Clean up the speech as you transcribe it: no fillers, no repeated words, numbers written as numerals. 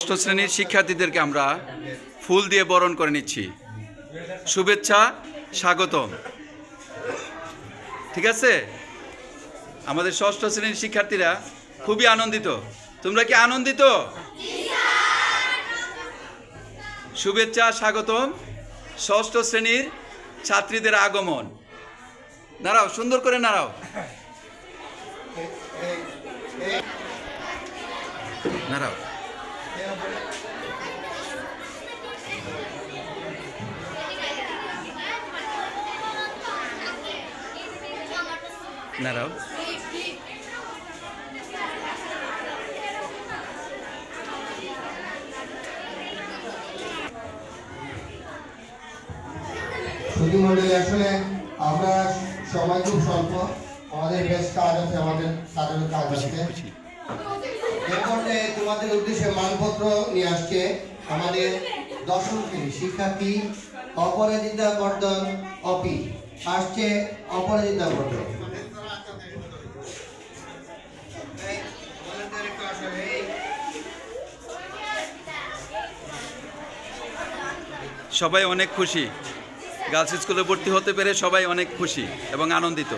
ষষ্ঠ শ্রেণীর শিক্ষার্থীদেরকে আমরা ফুল দিয়ে বরণ করে নিচ্ছি। শুভেচ্ছা, স্বাগতম। ঠিক আছে, আমাদের ষষ্ঠ শ্রেণীর শিক্ষার্থীরা খুবই আনন্দিত। তোমরা কি আনন্দিত? শুভেচ্ছা, স্বাগতম। ষষ্ঠ শ্রেণীর ছাত্রীদের আগমন। নাড়াও, সুন্দর করে নাড়াও। নাড়াও। নাড়াও। সুধীমণ্ডলী, আসলে আমরা সময় খুব স্বল্প, আমাদের বেশ কাজ আছে, আমাদের সাধারণ কাজ আছে। এরপরে তোমাদের উদ্দেশ্যে মানপত্র নিয়ে আসছে আমাদের দশম শ্রেণীর শিক্ষার্থী অপরাজিতা বর্ধন অপি। আসছে অপরাজিতা বর্ধন। সবাই অনেক খুশি, গার্লস স্কুলে ভর্তি হতে পেরে সবাই অনেক খুশি এবং আনন্দিত।